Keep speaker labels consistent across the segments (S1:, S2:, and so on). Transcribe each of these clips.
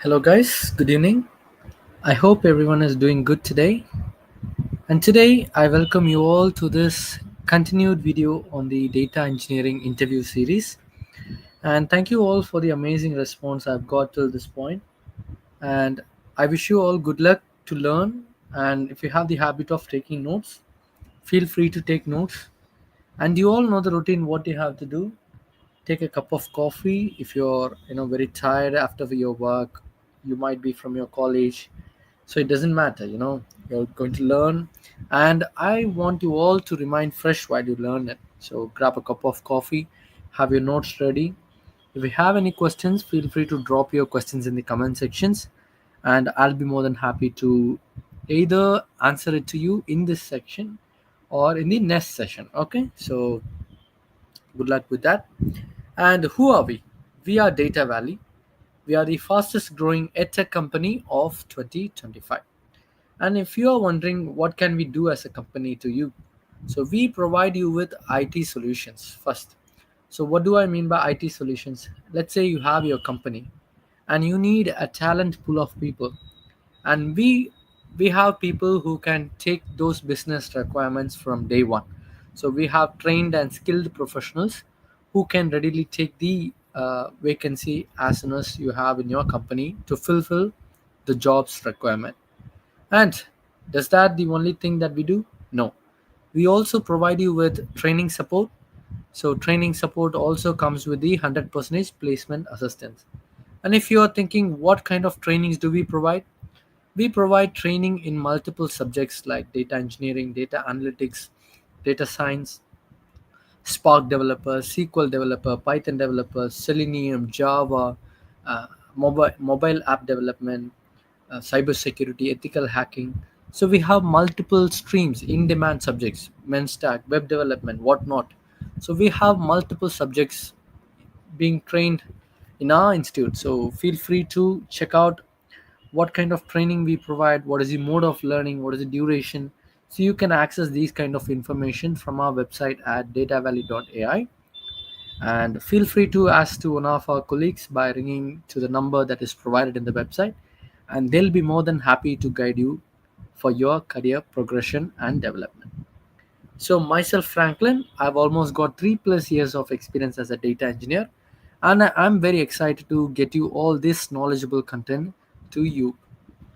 S1: Hello, guys. Good evening. I hope everyone is doing good today. And today, I welcome you all to this continued video on the data engineering interview series. And thank you all for the amazing response I've got till this point. And I wish you all good luck to learn. And if you have the habit of taking notes, feel free to take notes. And you all know the routine, what you have to do. Take a cup of coffee if you're very tired after your work. You might be from your college, so it doesn't matter. You're going to learn, and I want you all to remain fresh while you learn it. So grab a cup of coffee, have your notes ready. If you have any questions, feel free to drop your questions in the comment sections, and I'll be more than happy to either answer it to you in this section or in the next session. Okay, so good luck with that. And who are we? We are Data Valley. We are the fastest growing edtech company of 2025. And if you are wondering what can we do as a company to you, so we provide you with IT solutions first. So what do I mean by IT solutions? Let's say you have your company and you need a talent pool of people, and we have people who can take those business requirements from day one. So we have trained and skilled professionals who can readily take the vacancy as soon as you have in your company to fulfill the job's requirement. And does that the only thing that we do? No, we also provide you with training support. So training support also comes with the 100% placement assistance. And if you are thinking what kind of trainings do we provide, we provide training in multiple subjects like data engineering, data analytics, data science, Spark developer, SQL developer, Python developer, Selenium, Java, mobile app development, cybersecurity, ethical hacking. So we have multiple streams, in-demand subjects, menstack, web development, whatnot. So we have multiple subjects being trained in our institute. So feel free to check out what kind of training we provide, what is the mode of learning, what is the duration. So you can access these kind of information from our website at datavalley.ai. And feel free to ask to one of our colleagues by ringing to the number that is provided in the website, and they'll be more than happy to guide you for your career progression and development. So myself, Franklin, I've almost got 3+ years of experience as a data engineer, and I'm very excited to get you all this knowledgeable content to you.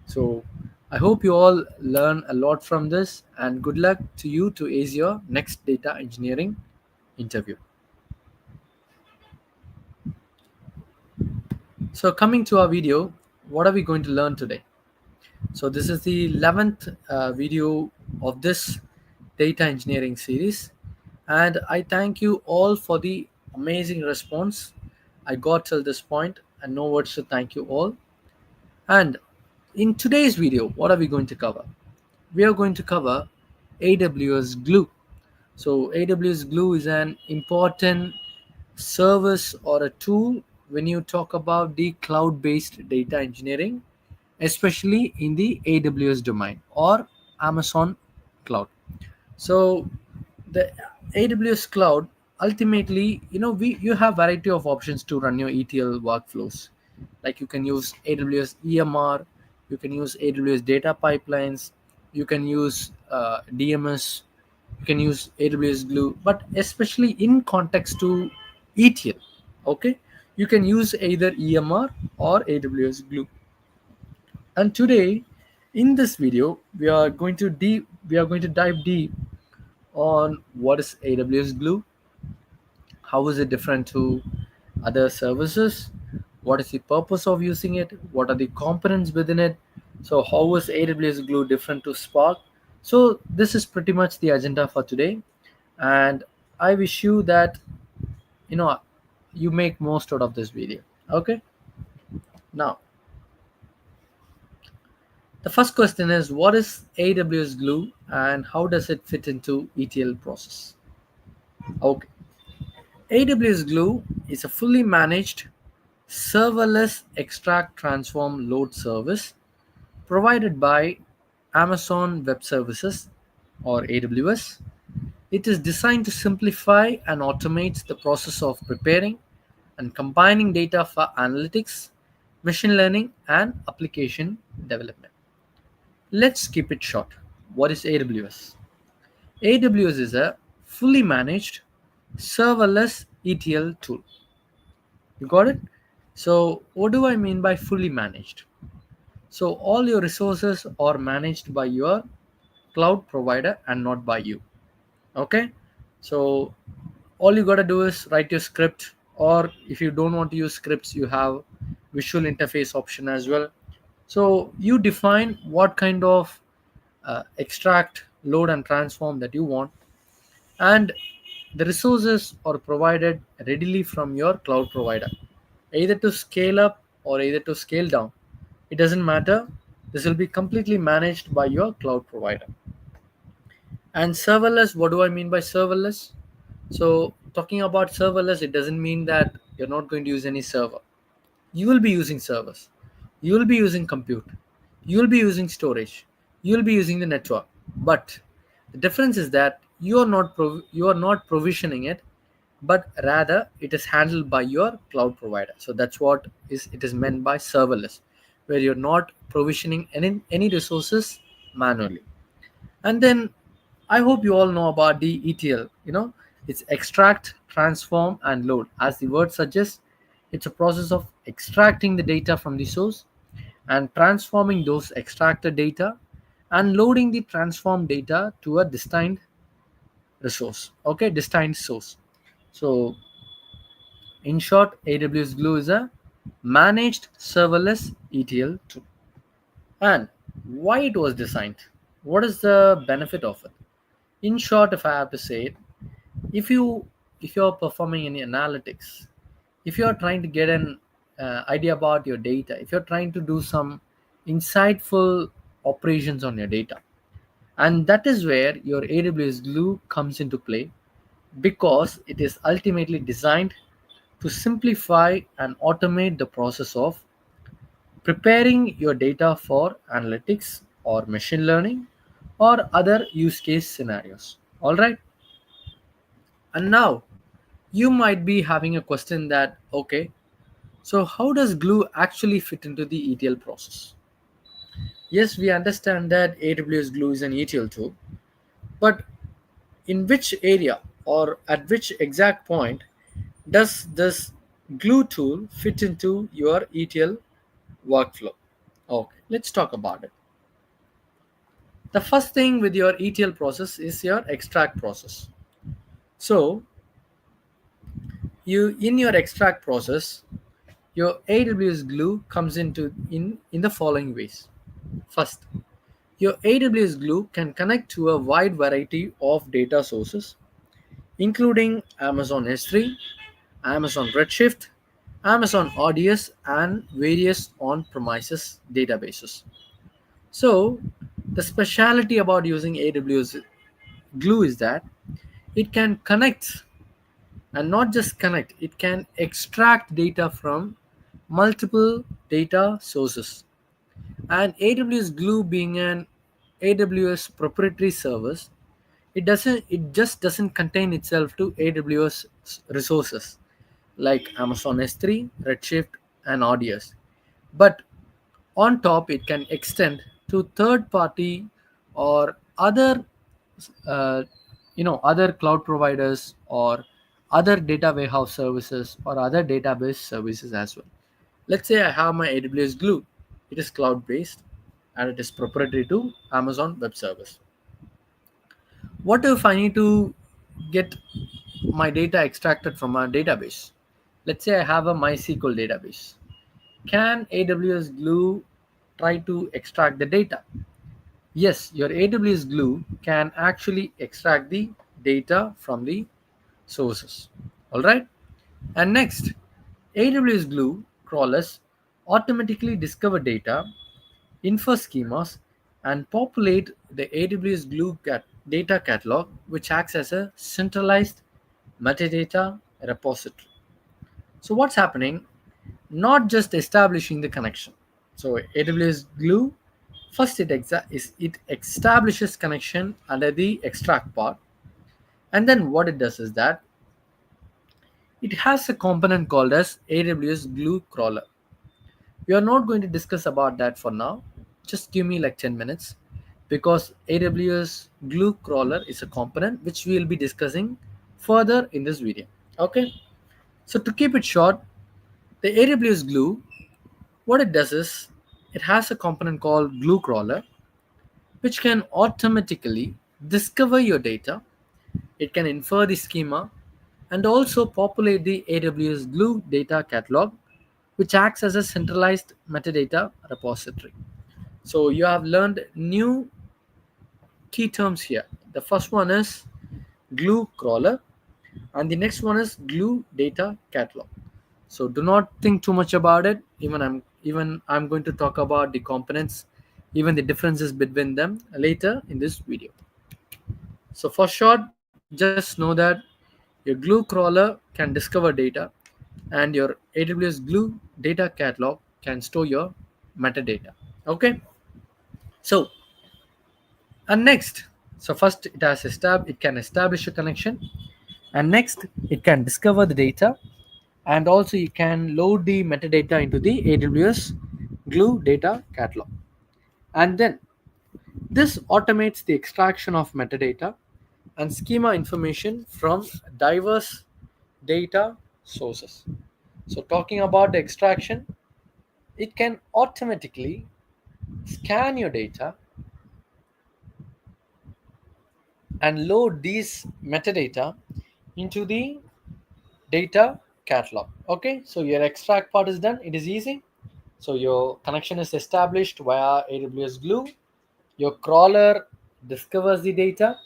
S1: So I hope you all learn a lot from this, and good luck to you to ace your next data engineering interview. So coming to our video, what are we going to learn today? So this is the 11th video of this data engineering series, and I thank you all for the amazing response I got till this point, and no words to thank you all. And in today's video, what are we going to cover? We are going to cover AWS Glue. So AWS Glue is an important service or a tool when you talk about the cloud-based data engineering, especially in the AWS domain or Amazon cloud. So the AWS cloud, ultimately, we you have variety of options to run your ETL workflows. Like you can use AWS EMR, you can use AWS data pipelines, you can use DMS, you can use AWS Glue, but especially in context to ETL, okay, you can use either EMR or AWS Glue. And today, in this video, we are going to dive deep on what is AWS Glue, how is it different to other services, what is the purpose of using it, what are the components within it, so how is AWS Glue different to Spark. So this is pretty much the agenda for today, and I wish you that you know you make most out of this video. Okay, now the first question is, what is AWS Glue and how does it fit into ETL process? Okay, AWS Glue is a fully managed serverless extract transform load service provided by Amazon Web Services or AWS. It is designed to simplify and automate the process of preparing and combining data for analytics, machine learning, and application development. Let's keep it short. What is AWS? AWS is a fully managed serverless ETL tool. You got it? So, what do I mean by fully managed? So, all your resources are managed by your cloud provider and not by you. Okay? So, all you got to do is write your script, or if you don't want to use scripts, you have visual interface option as well. So, you define what kind of extract, load, and transform that you want, and the resources are provided readily from your cloud provider, either to scale up or either to scale down. It doesn't matter. This will be completely managed by your cloud provider. And serverless, what do I mean by serverless? So talking about serverless, it doesn't mean that you're not going to use any server. You will be using servers, you will be using compute, you will be using storage, you will be using the network. But the difference is that you are not provisioning it, but rather it is handled by your cloud provider. So that's what is it is meant by serverless, where you're not provisioning any resources manually. And then I hope you all know about the ETL. It's extract, transform, and load. As the word suggests, it's a process of extracting the data from the source and transforming those extracted data and loading the transformed data to a destined resource. Okay, destined source. So, in short, AWS Glue is a managed serverless ETL tool. And why it was designed? What is the benefit of it? In short, if I have to say it, if you if you're performing any analytics, if you're trying to get an idea about your data, if you're trying to do some insightful operations on your data, and that is where your AWS Glue comes into play, because it is ultimately designed to simplify and automate the process of preparing your data for analytics or machine learning or other use case scenarios. All right. And now you might be having a question that, okay, so how does Glue actually fit into the ETL process? Yes, we understand that AWS Glue is an ETL tool, but in which area or at which exact point does this Glue tool fit into your ETL workflow? Okay, let's talk about it. The first thing with your ETL process is your extract process. So, you in your extract process, your AWS Glue comes in the following ways. First, your AWS Glue can connect to a wide variety of data sources, including Amazon S3, Amazon Redshift, Amazon ODS, and various on-premises databases. So, the specialty about using AWS Glue is that it can connect, and not just connect, it can extract data from multiple data sources. And AWS Glue being an AWS proprietary service, it just doesn't contain itself to AWS resources like Amazon S3, Redshift, and ODS. But on top, it can extend to third party or other uh, other cloud providers or other data warehouse services or other database services as well. Let's say I have my AWS Glue. It is cloud based and it is proprietary to Amazon Web Service. What if I need to get my data extracted from a database? Let's say I have a MySQL database. Can AWS Glue try to extract the data? Yes, your AWS Glue can actually extract the data from the sources. All right. And next, AWS Glue crawlers automatically discover data, infer schemas, and populate the AWS Glue data catalog, which acts as a centralized metadata repository. So, what's happening? Not just establishing the connection. So, AWS Glue first it establishes connection under the extract part, and then what it does is that it has a component called as AWS Glue crawler. We are not going to discuss about that for now. Just give me like 10 minutes because AWS Glue crawler is a component which we will be discussing further in this video. Okay, so to keep it short, the AWS Glue, what it does is it has a component called Glue crawler which can automatically discover your data. It can infer the schema and also populate the AWS Glue data catalog, which acts as a centralized metadata repository. So you have learned new key terms here. The first one is Glue crawler, and the next one is Glue data catalog. So do not think too much about it. Even I'm going to talk about the components, even the differences between them later in this video. So for short, just know that your Glue crawler can discover data, and your AWS Glue data catalog can store your metadata. Okay. So and next, so first it can establish a connection, and next it can discover the data, and also you can load the metadata into the AWS Glue data catalog, and then this automates the extraction of metadata and schema information from diverse data sources. So, talking about the extraction, it can automatically scan your data and load these metadata into the data catalog. Okay, so your extract part is done, it is easy. So, your connection is established via AWS Glue. Your crawler discovers the data,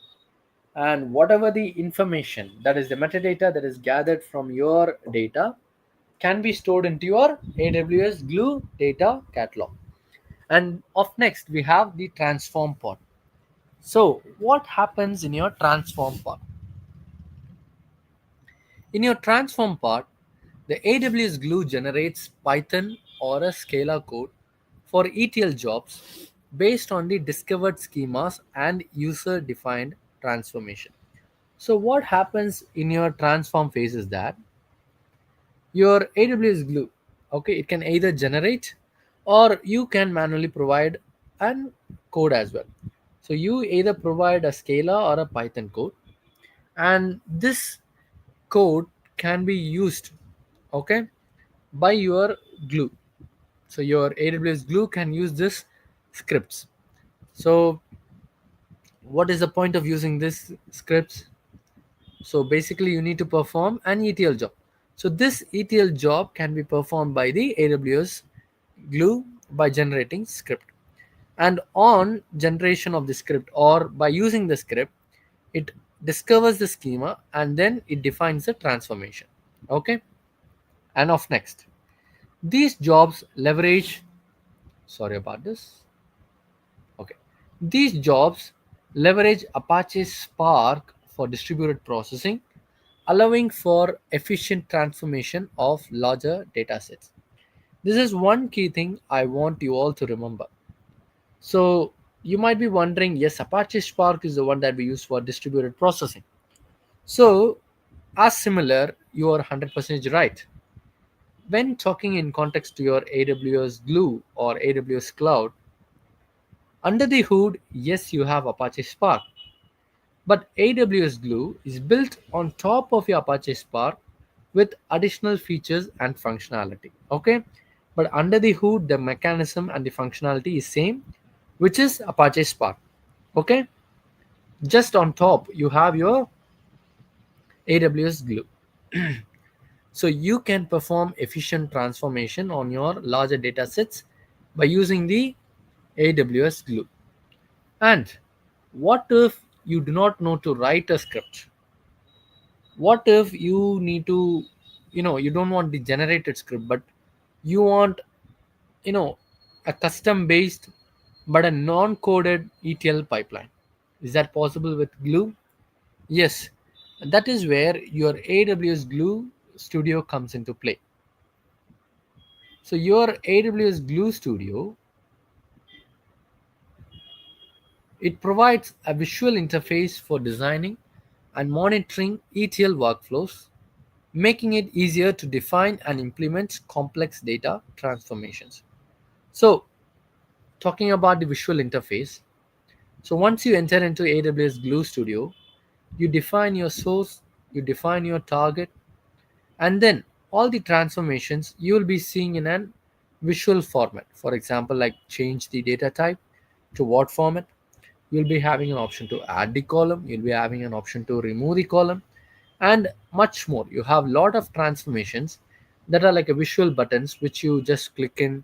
S1: and whatever the information, that is the metadata that is gathered from your data, can be stored into your AWS Glue data catalog. And up next, we have the transform part. So, what happens in your transform part? In your transform part, the AWS Glue generates Python or a Scala code for ETL jobs based on the discovered schemas and user defined transformation. So, what happens in your transform phase is that your AWS Glue, okay, it can either generate or you can manually provide an code as well. So, you either provide a Scala or a Python code, and this code can be used, okay, by your Glue. So, your AWS Glue can use this scripts. So, what is the point of using this scripts? So basically, you need to perform an ETL job. So this ETL job can be performed by the AWS Glue by generating script. And on generation of the script or by using the script, it discovers the schema and then it defines the transformation. Okay. And of next, these jobs leverage. Sorry about this. Okay. These jobs leverage Apache Spark for distributed processing, allowing for efficient transformation of larger datasets. This is one key thing I want you all to remember. So, you might be wondering, yes, Apache Spark is the one that we use for distributed processing. So, as similar, you are 100% right. When talking in context to your AWS Glue or AWS Cloud, under the hood, yes, you have Apache Spark, but AWS Glue is built on top of your Apache Spark with additional features and functionality. Okay, but under the hood, the mechanism and the functionality is same, which is Apache Spark. Okay, just on top, you have your AWS Glue. So you can perform efficient transformation on your larger data sets by using the AWS Glue. And what if you do not know to write a script? What if you need to, you don't want the generated script, but you want, you know, a custom based but a non coded ETL pipeline? Is that possible with Glue? Yes, that is where your AWS Glue Studio comes into play. So, your AWS Glue Studio, it provides a visual interface for designing and monitoring ETL workflows, making it easier to define and implement complex data transformations. So talking about the visual interface, so once you enter into AWS Glue Studio, you define your source, you define your target, and then all the transformations you will be seeing in an visual format. For example, like change the data type to what format. You'll be having an option to add the column, you'll be having an option to remove the column, and much more. You have lot of transformations that are like a visual buttons which you just click in,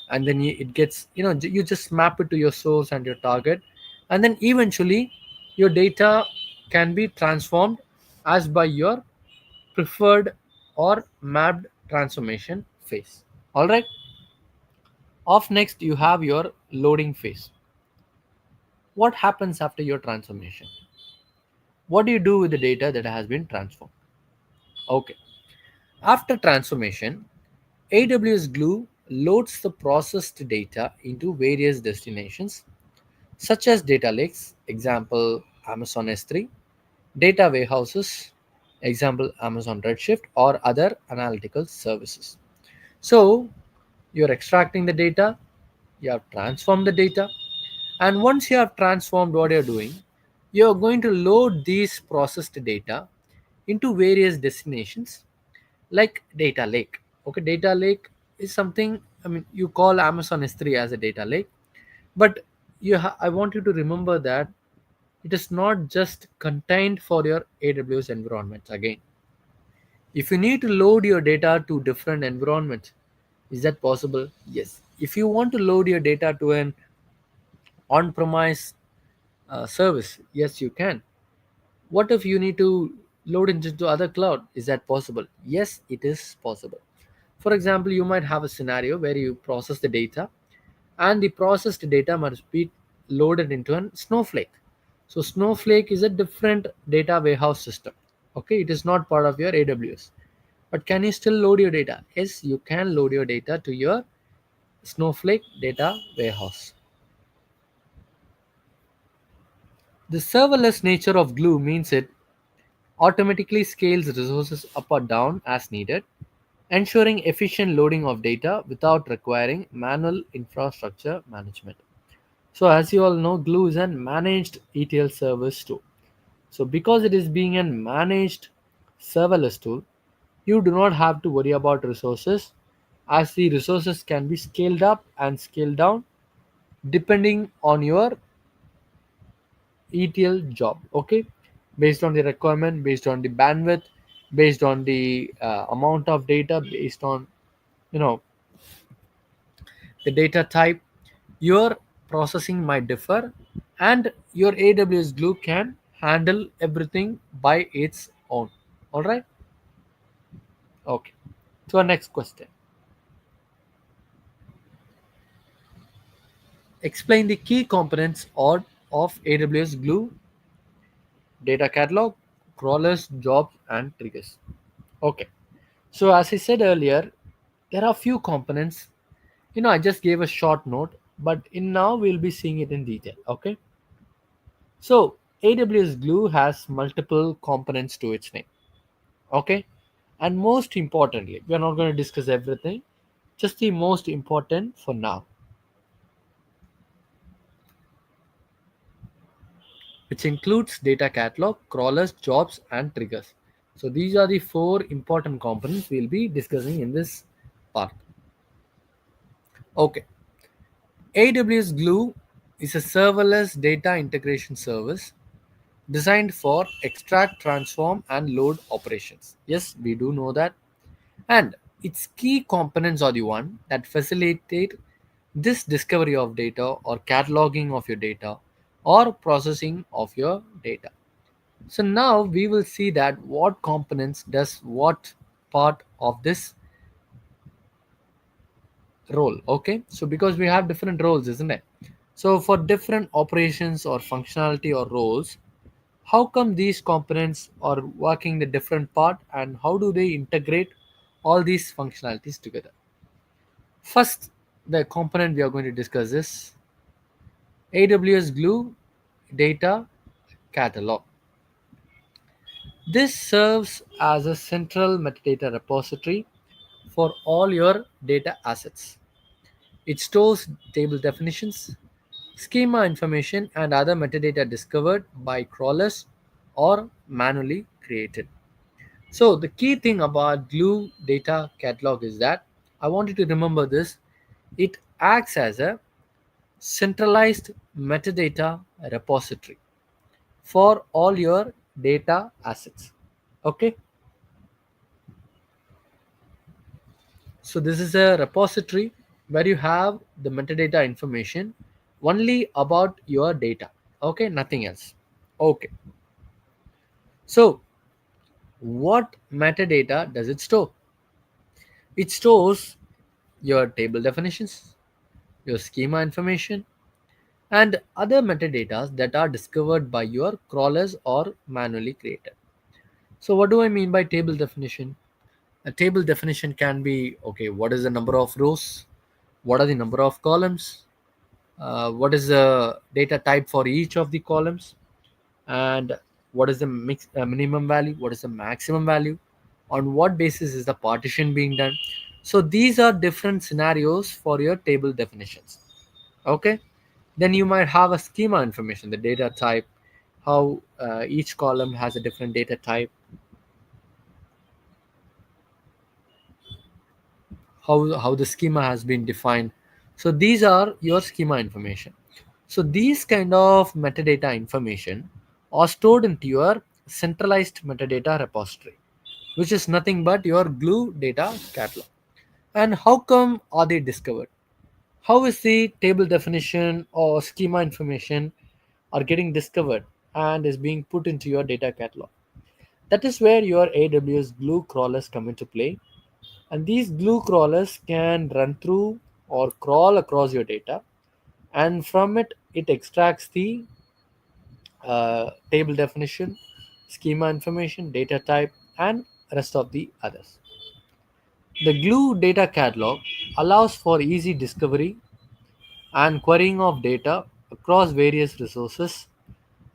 S1: and then it gets, you just map it to your source and your target, and then eventually your data can be transformed as by your preferred or mapped transformation phase. All right. Off next, you have your loading phase. What happens after your transformation? What do you do with the data that has been transformed? Okay. After transformation, AWS Glue loads the processed data into various destinations such as data lakes, example Amazon S3, data warehouses, example Amazon Redshift, or other analytical services. So you're extracting the data, you have transformed the data, and once you have transformed what you're doing, you're going to load these processed data into various destinations like data lake. Okay, data lake is something, I mean, you call Amazon S3 as a data lake, but I want you to remember that it is not just contained for your AWS environments. Again, if you need to load your data to different environments, is that possible? Yes. If you want to load your data to an on-premise service, yes, you can. What if you need to load it into other cloud? Is that possible? Yes, it is possible. For example, you might have a scenario where you process the data, and the processed data must be loaded into a Snowflake. So Snowflake is a different data warehouse system. Okay, it is not part of your AWS. But can you still load your data? Yes, you can load your data to your Snowflake data warehouse. The serverless nature of Glue means it automatically scales resources up or down as needed, ensuring efficient loading of data without requiring manual infrastructure management. So, as you all know, Glue is a managed ETL service tool. So, because it is being a managed serverless tool, you do not have to worry about resources, as the resources can be scaled up and scaled down depending on your ETL job. Okay, based on the requirement, based on the bandwidth, based on the amount of data, based on, you know the data type, your processing might differ, and your AWS Glue can handle everything by its own. All right. Okay, to our next question. Explain the key components of AWS Glue: data catalog, crawlers, jobs, and triggers. Okay. So as I said earlier, there are few components. I just gave a short note, but in now we'll be seeing it in detail. Okay. So AWS Glue has multiple components to its name. Okay. And most importantly, we are not going to discuss everything, just the most important for now, which includes data catalog, crawlers, jobs, and triggers. So these are the four important components we'll be discussing in this part. Okay. AWS Glue is a serverless data integration service designed for extract, transform, and load operations. Yes, we do know that. And its key components are the one that facilitate this discovery of data or cataloging of your data or processing of your data. So now we will see that what components does what part of this role. Okay, so because we have different roles, isn't it? So for different operations or functionality or roles, how come these components are working the different part, and how do they integrate all these functionalities together? First, the component we are going to discuss is AWS Glue Data Catalog. This serves as a central metadata repository for all your data assets. It stores table definitions, schema information, and other metadata discovered by crawlers or manually created. So the key thing about Glue data catalog is that I want you to remember this. It acts as a centralized metadata repository for all your data assets. Okay, so this is a repository where you have the metadata information only about your data. Okay, nothing else. Okay, so what metadata does it store? It stores your table definitions, your schema information, and other metadata that are discovered by your crawlers or manually created. So, what do I mean by table definition? A table definition can be okay, what is the number of rows? What are the number of columns? What is the data type for each of the columns? And what is the minimum value? What is the maximum value? On what basis is the partition being done? So, these are different scenarios for your table definitions. Okay, then you might have a schema information, the data type, how each column has a different data type, how the schema has been defined. So these are your schema information. So these kind of metadata information are stored into your centralized metadata repository, which is nothing but your Glue data catalog. And how come are they discovered? How is the table definition or schema information are getting discovered and is being put into your data catalog? That is where your AWS Glue crawlers come into play. And these Glue crawlers can run through or crawl across your data, and from it, it extracts the table definition, schema information, data type, and rest of the others. The Glue data catalog allows for easy discovery and querying of data across various resources,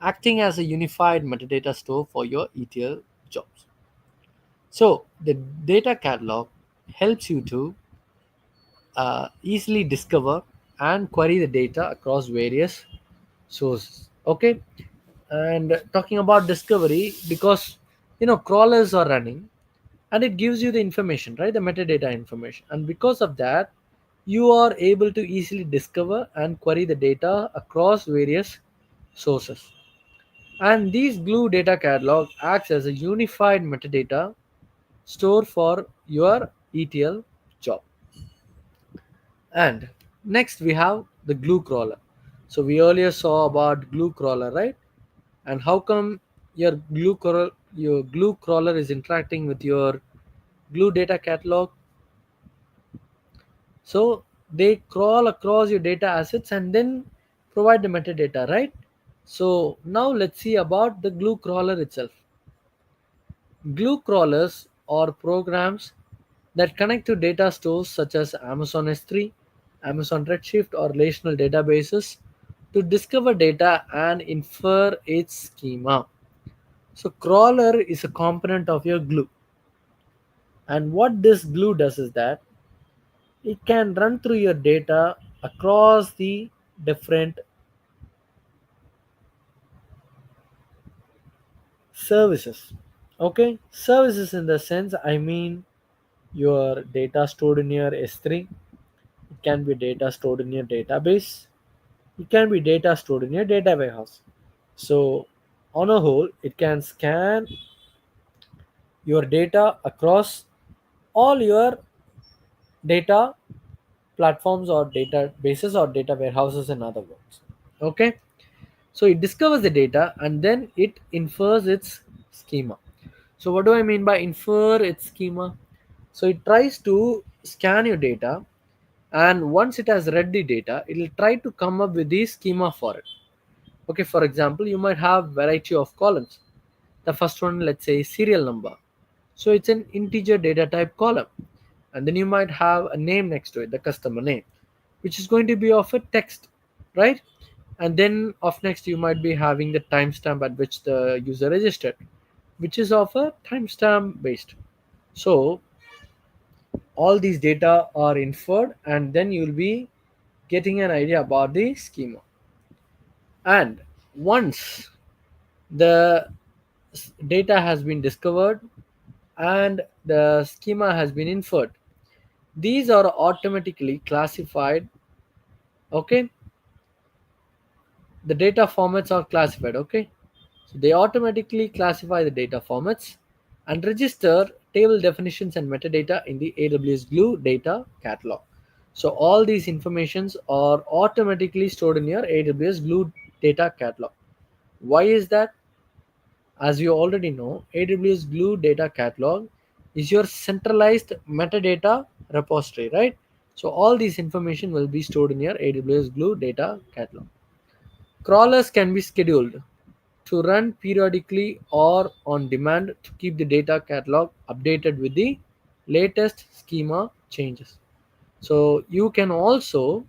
S1: acting as a unified metadata store for your ETL jobs. So, the data catalog helps you to easily discover and query the data across various sources. Okay, and talking about discovery, because crawlers are running and it gives you the information, right, the metadata information, and because of that you are able to easily discover and query the data across various sources. And these Glue data catalog acts as a unified metadata store for your ETL job. And next we have the Glue crawler. So we earlier saw about Glue crawler, right? And how come your Glue crawler is interacting with your Glue data catalog? So they crawl across your data assets and then provide the metadata, right? So now let's see about the Glue crawler itself. Glue crawlers are programs that connect to data stores such as Amazon S3, Amazon Redshift, or relational databases to discover data and infer its schema. So, crawler is a component of your Glue. And what this Glue does is that it can run through your data across the different services. Okay, services in the sense I mean your data stored in your S3. It can be data stored in your database. It can be data stored in your data warehouse. So, on a whole, it can scan your data across all your data platforms or databases or data warehouses, in other words. Okay, so it discovers the data and then it infers its schema. So, what do I mean by infer its schema? So, it tries to scan your data, and once it has read the data it will try to come up with the schema for it. Okay, for example, you might have variety of columns. The first one, let's say serial number, so it's an integer data type column, and then you might have a name next to it, the customer name, which is going to be of a text, right? And then of next you might be having the timestamp at which the user registered, which is of a timestamp based. So all these data are inferred and then you'll be getting an idea about the schema. And once the data has been discovered and the schema has been inferred, these are automatically classified. Okay, the data formats are classified. Okay, so they automatically classify the data formats and register table definitions and metadata in the AWS Glue data catalog. So all these informations are automatically stored in your AWS Glue data catalog. Why is that? As you already know, AWS Glue data catalog is your centralized metadata repository, right? So all these information will be stored in your AWS Glue data catalog. Crawlers can be scheduled to run periodically or on demand to keep the data catalog updated with the latest schema changes. So you can also,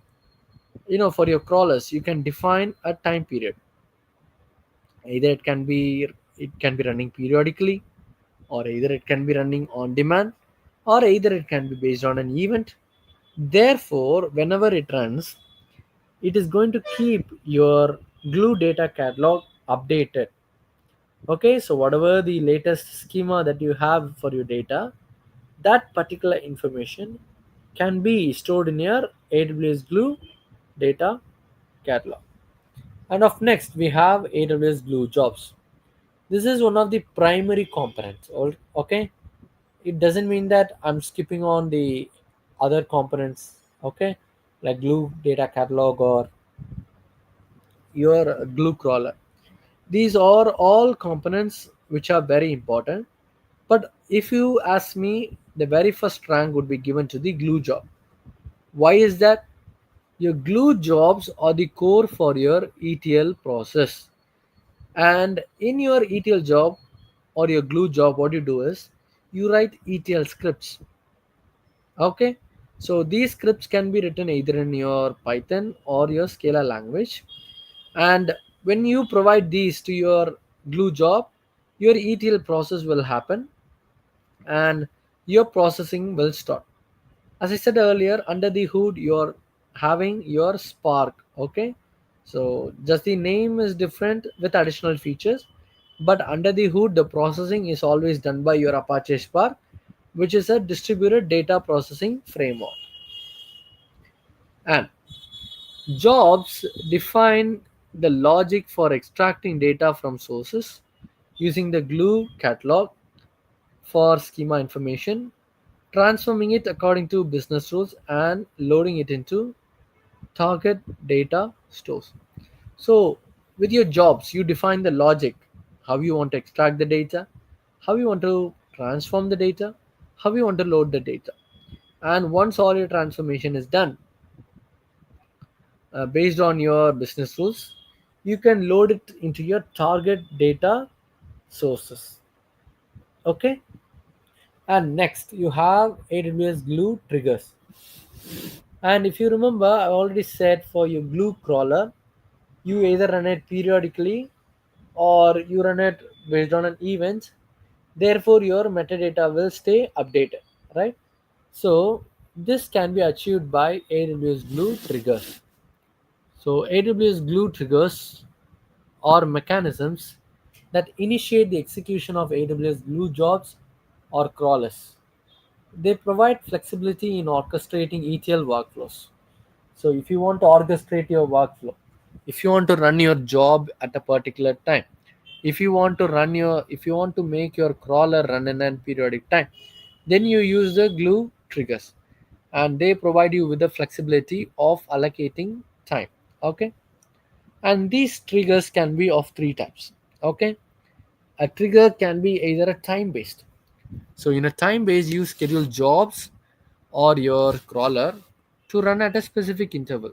S1: for your crawlers, you can define a time period. Either it can be running periodically, or either it can be running on demand, or either it can be based on an event. Therefore, whenever it runs, it is going to keep your Glue data catalog updated. Okay, so whatever the latest schema that you have for your data, that particular information can be stored in your AWS Glue data catalog. And of next, we have AWS Glue jobs. This is one of the primary components. Okay, it doesn't mean that I'm skipping on the other components. Okay, like Glue data catalog or your Glue crawler. These are all components which are very important. But if you ask me, the very first rank would be given to the Glue job. Why is that? Your Glue jobs are the core for your ETL process. And in your ETL job or your Glue job, what you do is you write ETL scripts. Okay, so these scripts can be written either in your Python or your Scala language. And when you provide these to your Glue job, your ETL process will happen and your processing will start. As I said earlier, under the hood you're having your Spark. Okay, so just the name is different with additional features, but under the hood the processing is always done by your Apache Spark, which is a distributed data processing framework. And jobs define the logic for extracting data from sources using the Glue catalog for schema information, transforming it according to business rules, and loading it into target data stores. So, with your jobs, you define the logic, how you want to extract the data, how you want to transform the data, how you want to load the data. And once all your transformation is done, based on your business rules, you can load it into your target data sources. Okay, and next you have AWS Glue triggers. And if you remember, I already said for your Glue crawler, you either run it periodically or you run it based on an event. Therefore, your metadata will stay updated, right? So this can be achieved by AWS Glue triggers. So AWS Glue triggers are mechanisms that initiate the execution of AWS Glue jobs or crawlers. They provide flexibility in orchestrating ETL workflows. So if you want to orchestrate your workflow, if you want to run your job at a particular time, if you want to make your crawler run in a periodic time, then you use the Glue triggers, and they provide you with the flexibility of allocating time. Okay, and these triggers can be of three types. Okay, a trigger can be either a time based. So in a time base, you schedule jobs or your crawler to run at a specific interval.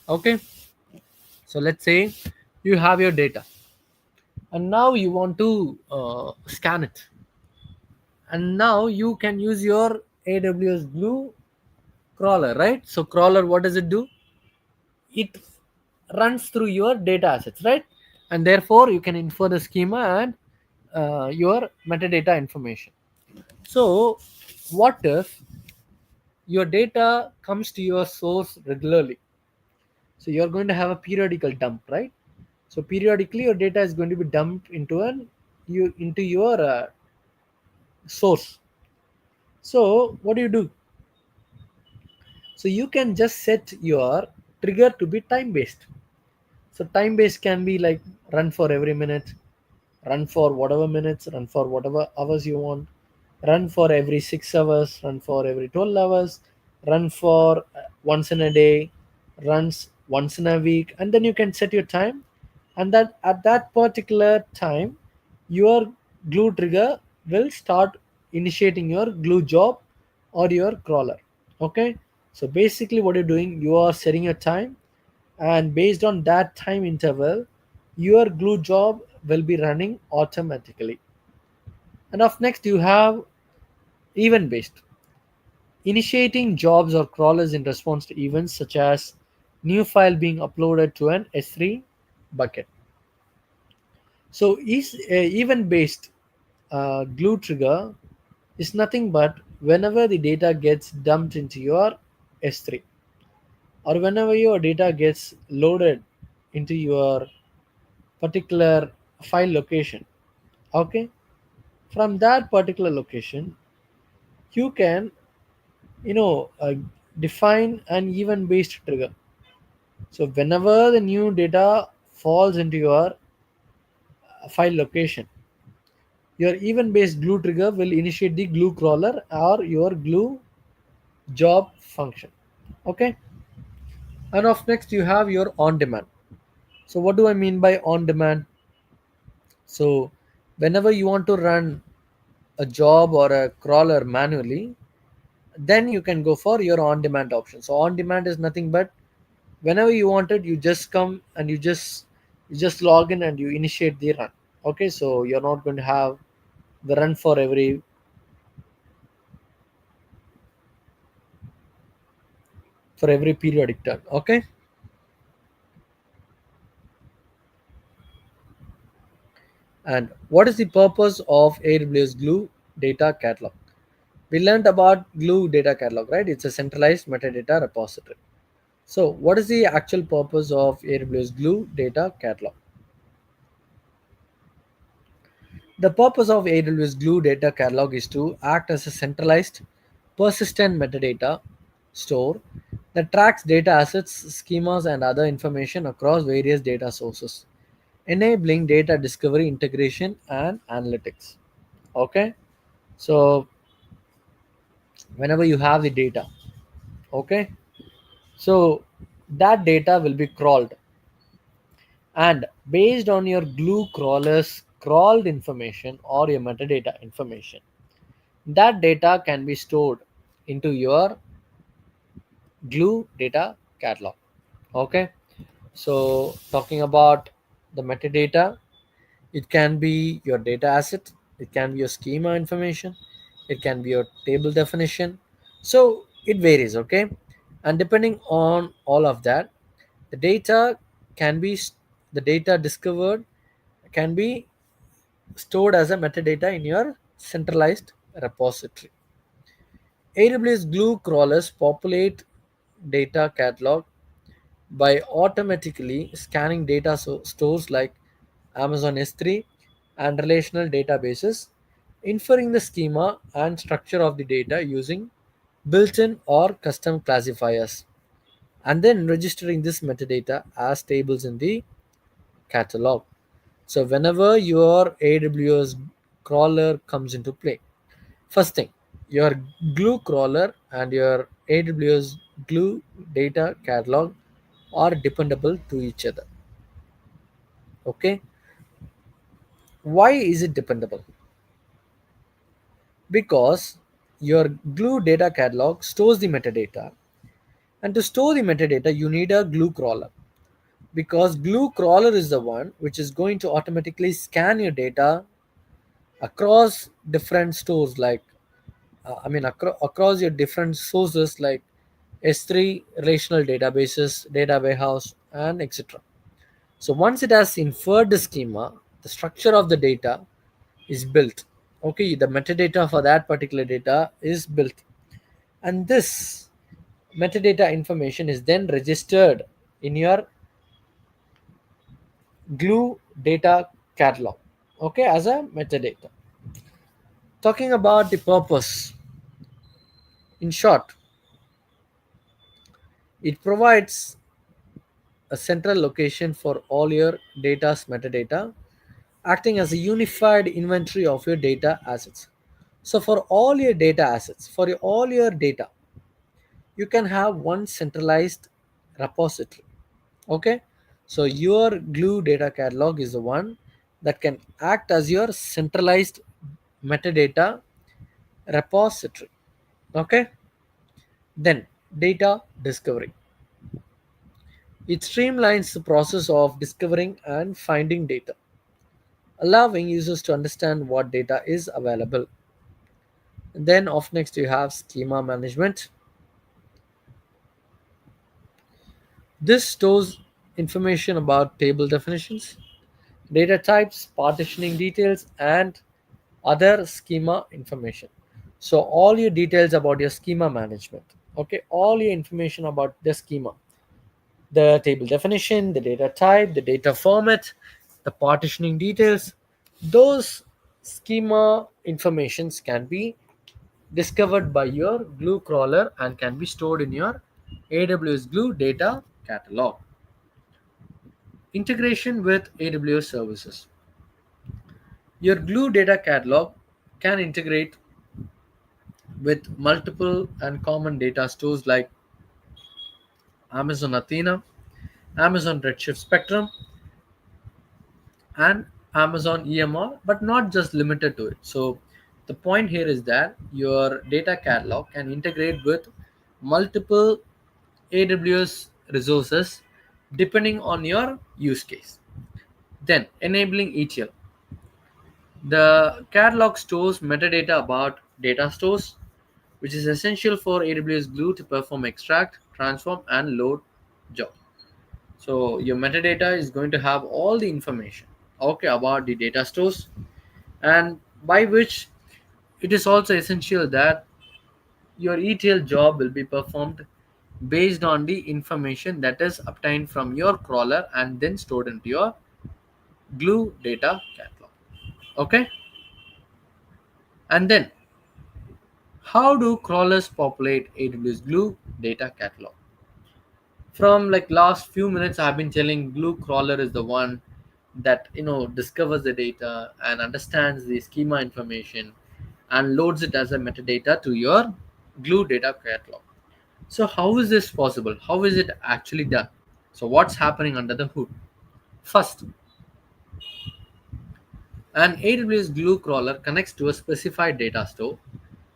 S1: Okay, so let's say you have your data and now you want to scan it, and now you can use your AWS Glue crawler, right? So crawler, what does it do? It runs through your data assets, right? And therefore you can infer the schema and your metadata information. So what if your data comes to your source regularly? So you're going to have a periodical dump, right? So periodically your data is going to be dumped into your source. So what do? So you can just set your trigger to be time based. So time based can be like run for every minute, run for whatever minutes, run for whatever hours you want, run for every 6 hours, run for every 12 hours, run for once in a day, runs once in a week, and then you can set your time. And that at that particular time, your glue trigger will start initiating your glue job or your crawler. Okay, so basically, what you're doing, you are setting your time, and based on that time interval, your glue job will be running automatically. And of next, you have event based, initiating jobs or crawlers in response to events such as new file being uploaded to an S3 bucket. So is event based glue trigger is nothing but whenever the data gets dumped into your S3, or whenever your data gets loaded into your particular file location. Okay, from that particular location you can, you know uh, define an event based trigger. So whenever the new data falls into your file location, your event based glue trigger will initiate the glue crawler or your glue job function. Okay, and of next you have your on demand. So what do I mean by on demand? So whenever you want to run a job or a crawler manually, then you can go for your on demand option. So on demand is nothing but whenever you want it, you just come and you just log in and you initiate the run. Okay, so you're not going to have the run for every periodic turn. Okay, and what is the purpose of AWS Glue data catalog? We learned about Glue data catalog, right? It's a centralized metadata repository. So what is the actual purpose of AWS Glue data catalog? The purpose of AWS Glue data catalog is to act as a centralized, persistent metadata store that tracks data assets, schemas, and other information across various data sources, enabling data discovery, integration, and analytics. Okay, so whenever you have the data, okay, so that data will be crawled, and based on your glue crawler's crawled information or your metadata information, that data can be stored into your glue data catalog. Okay, so talking about the metadata, it can be your data asset, it can be your schema information, it can be your table definition. So it varies. Okay, and depending on all of that, the data can be the data discovered can be stored as a metadata in your centralized repository. AWS Glue crawlers populate data catalog by automatically scanning data stores like Amazon S3 and relational databases, inferring the schema and structure of the data using built-in or custom classifiers, and then registering this metadata as tables in the catalog. So whenever your AWS crawler comes into play, first thing, your Glue crawler and your AWS Glue data catalog are dependable to each other. Okay, why is it dependable? Because your Glue data catalog stores the metadata, and to store the metadata, you need a Glue crawler, because Glue crawler is the one which is going to automatically scan your data across different stores, like across your different sources like S3 relational databases, data warehouse, and etc. So once it has inferred the schema, the structure of the data is built. Okay, the metadata for that particular data is built, and this metadata information is then registered in your Glue data catalog, okay, as a metadata. Talking about the purpose, in short, it provides a central location for all your data's metadata, acting as a unified inventory of your data assets. So for all your data assets, for all your data, you can have one centralized repository. Okay, so your Glue data catalog is the one that can act as your centralized metadata repository. Okay, then data discovery. It streamlines the process of discovering and finding data, allowing users to understand what data is available. And then off next you have schema management. This stores information about table definitions, data types, partitioning details, and other schema information. So all your details about your schema management. Okay, all your information about the schema, the table definition, the data type, the data format, the partitioning details, those schema informations can be discovered by your Glue crawler and can be stored in your AWS Glue data catalog. Integration with AWS services. Your Glue data catalog can integrate with multiple and common data stores like Amazon Athena, Amazon Redshift Spectrum, and Amazon EMR, but not just limited to it. So the point here is that your data catalog can integrate with multiple AWS resources depending on your use case. Then enabling ETL. The catalog stores metadata about data stores, which is essential for AWS Glue to perform extract, transform, and load job. So your metadata is going to have all the information, okay, about the data stores, and by which it is also essential that your ETL job will be performed based on the information that is obtained from your crawler and then stored into your Glue data catalog. Okay, and then how do crawlers populate AWS Glue data catalog? From like last few minutes I've been telling Glue crawler is the one that discovers the data and understands the schema information and loads it as a metadata to your Glue data catalog. So how is this possible? How is it actually done? So what's happening under the hood? First, an AWS Glue crawler connects to a specified data store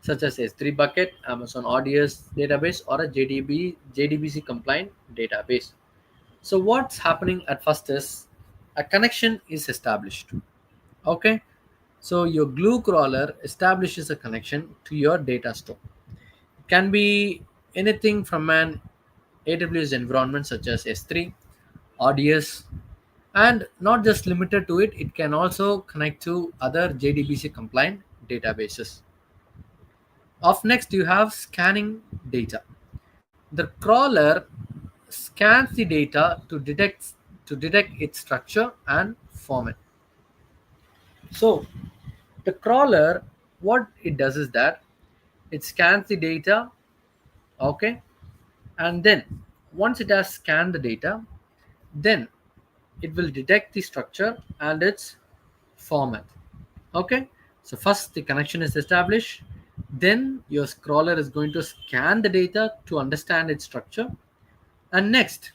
S1: such as S3 bucket, Amazon ODS database, or a JDBC compliant database. So what's happening at first is a connection is established. Okay, so your Glue crawler establishes a connection to your data store. It can be anything from an AWS environment such as S3, ODS, and not just limited to it. It can also connect to other JDBC compliant databases. Of next, you have scanning data. The crawler scans the data to detect its structure and format. So the crawler, what it does is that it scans the data, okay, and then once it has scanned the data, then it will detect the structure and its format. Okay, so first the connection is established, then your crawler is going to scan the data to understand its structure, and next,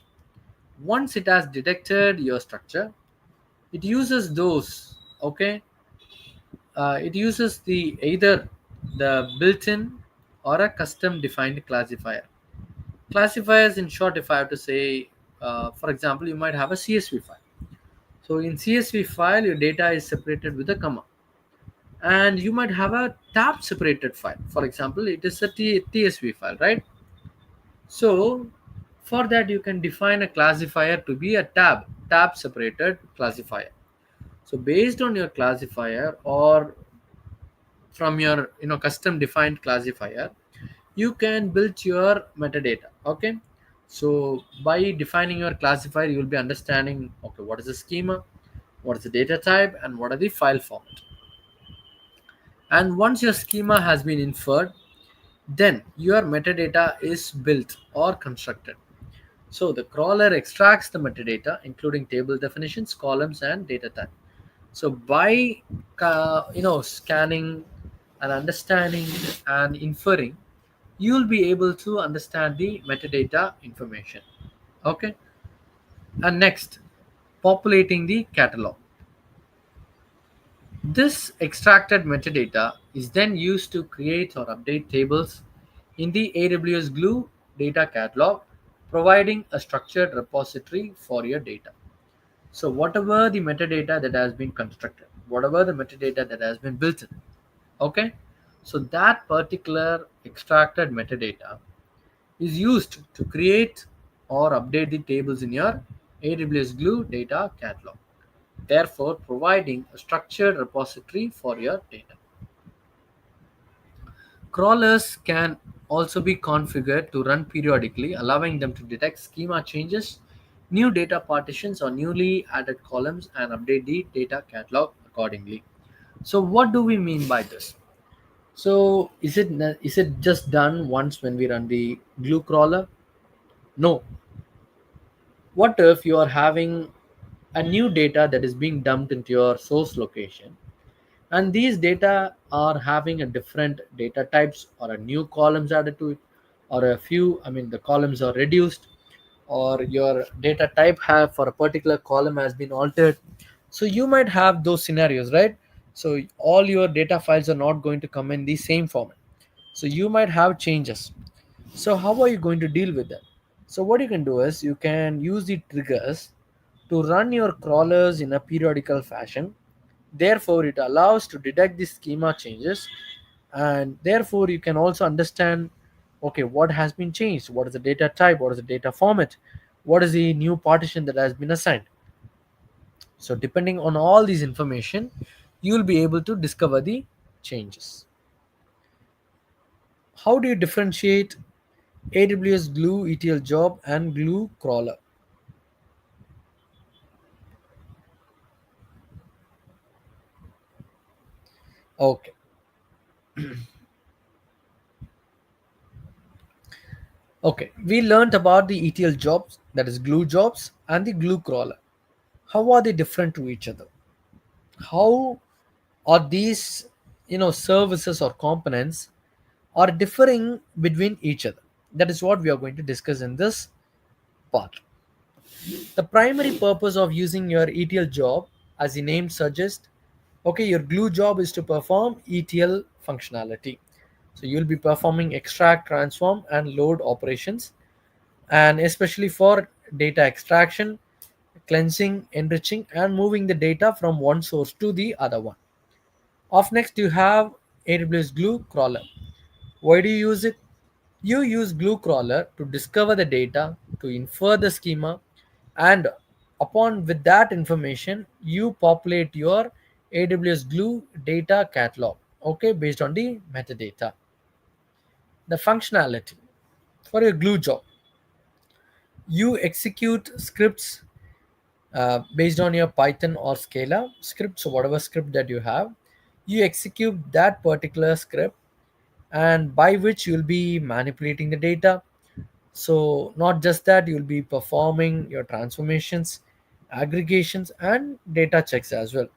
S1: once it has detected your structure, it uses those, okay, it uses the either the built-in or a custom defined classifier. Classifiers, in short, if I have to say, for example, you might have a CSV file. So in CSV file, your data is separated with a comma, and you might have a tab separated file. For example, it is a TSV file, right? So for that, you can define a classifier to be a tab separated classifier. So based on your classifier or from your custom defined classifier, you can build your metadata. Okay, So by defining your classifier, you will be understanding, okay, what is the schema, what is the data type, and what are the file format. And once your schema has been inferred, then your metadata is built or constructed. So the crawler extracts the metadata, including table definitions, columns, and data type. So by scanning and understanding and inferring, you'll be able to understand the metadata information. Okay, and next, populating the catalog. This extracted metadata is then used to create or update tables in the AWS Glue data catalog, providing a structured repository for your data. So whatever the metadata that has been constructed, whatever the metadata that has been built in, okay, so that particular extracted metadata is used to create or update the tables in your AWS Glue data catalog, therefore providing a structured repository for your data. Crawlers can also be configured to run periodically, allowing them to detect schema changes, new data partitions, or newly added columns and update the data catalog accordingly. So, what do we mean by this? So, is it just done once when we run the glue crawler? No. What if you are having a new data that is being dumped into your source location, and these data are having a different data types or a new columns added to it, or a few, I mean, the columns are reduced, or your data type have for a particular column has been altered. So you might have those scenarios, right? So all your data files are not going to come in the same format, so you might have changes. So how are you going to deal with that? So what you can do is you can use the triggers to run your crawlers in a periodical fashion. Therefore, it allows to detect the schema changes, and therefore you can also understand, okay, what has been changed, what is the data type, what is the data format, what is the new partition that has been assigned. So depending on all these information, you will be able to discover the changes. How do you differentiate AWS Glue ETL job and Glue crawler? Okay. Okay, we learned about the ETL jobs, that is Glue jobs, and the Glue crawler. How are they different to each other? How are these, services or components are differing between each other? That is what we are going to discuss in this part. The primary purpose of using your ETL job, as the name suggests, okay, your Glue job is to perform ETL functionality. So you'll be performing extract, transform, and load operations, and especially for data extraction, cleansing, enriching, and moving the data from one source to the other one. Off next, you have AWS Glue Crawler. Why do you use it? You use Glue Crawler to discover the data, to infer the schema, and upon with that information, you populate your AWS Glue data catalog, okay, based on the metadata. The functionality for your Glue job, you execute scripts based on your Python or Scala script. So whatever script that you have, you execute that particular script, and by which you'll be manipulating the data. So not just that, you'll be performing your transformations, aggregations, and data checks as well.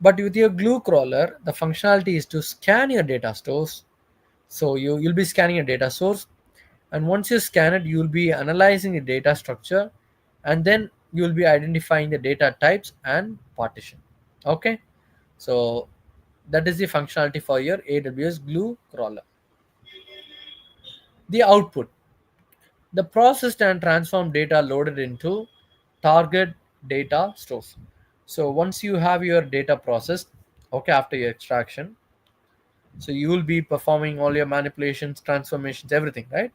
S1: But with your Glue crawler, the functionality is to scan your data stores. So you'll be scanning a data source, and once you scan it, you'll be analyzing the data structure, and then you'll be identifying the data types and partition. Okay, so that is the functionality for your AWS Glue crawler. The output, the processed and transformed data loaded into target data stores. So once you have your data processed, okay, after your extraction, so you will be performing all your manipulations, transformations, everything, right?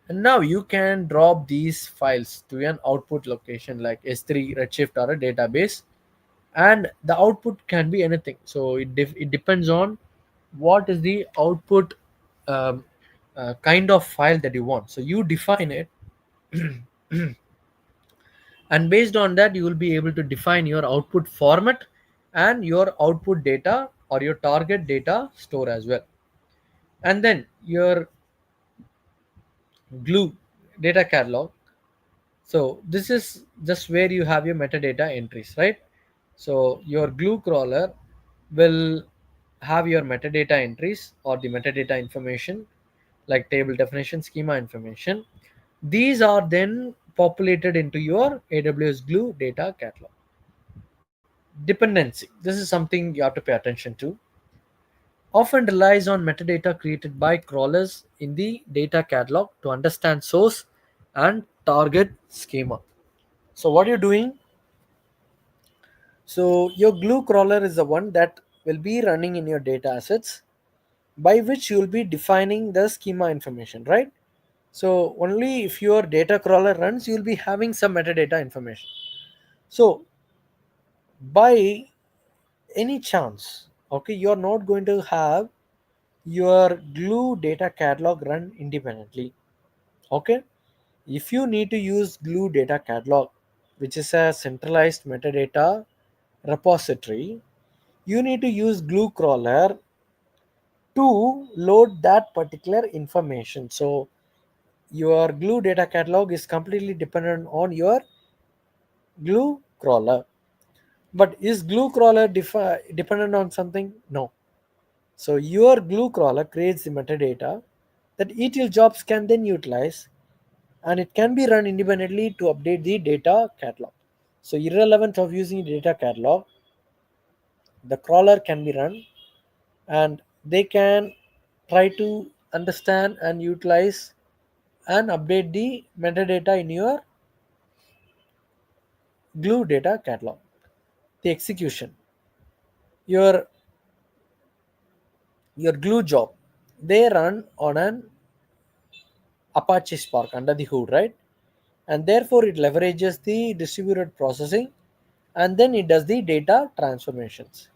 S1: And now you can drop these files to an output location like S3, Redshift, or a database, and the output can be anything. So it depends on what is the output, um, kind of file that you want. So you define it, And based on that, you will be able to define your output format and your output data or your target data store as well. And then your glue data catalog. So this is just where you have your metadata entries, right? So your glue crawler will have your metadata entries or the metadata information like table definition, schema information. These are then populated into your AWS Glue data catalog. Dependency. This is something you have to pay attention to. Often relies on metadata created by crawlers in the data catalog to understand source and target schema. So what you're doing, so your glue crawler is the one that will be running in your data assets, by which you will be defining the schema information, right? So only if your data crawler runs, you will be having some metadata information. So by any chance, okay, you're not going to have your glue data catalog run independently. Okay, if you need to use glue data catalog, which is a centralized metadata repository, you need to use glue crawler to load that particular information. So your glue data catalog is completely dependent on your glue crawler. But is glue crawler dependent on something? No. So your glue crawler creates the metadata that ETL jobs can then utilize, and it can be run independently to update the data catalog. So irrelevant of using data catalog, the crawler can be run and they can try to understand and utilize and update the metadata in your glue data catalog. The execution, your your glue job, they run on an Apache Spark under the hood, right? And therefore it leverages the distributed processing and then it does the data transformations.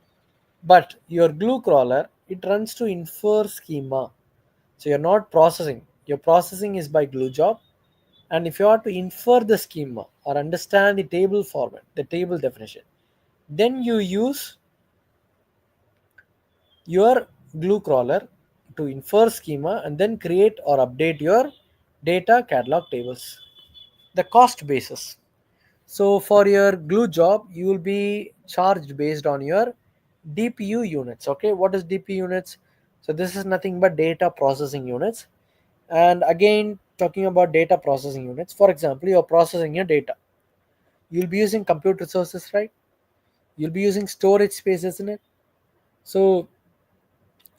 S1: But your glue crawler, it runs to infer schema. So you're not processing. Your processing is by glue job. And if you are to infer the schema or understand the table format, the table definition, then you use your glue crawler to infer schema and then create or update your data catalog tables. The cost basis. So for your glue job, you will be charged based on your DPU units. Okay, what is DPU units? So this is nothing but data processing units. And again, talking about data processing units, for example, you're processing your data. You'll be using compute resources, right? You'll be using storage space, isn't it? So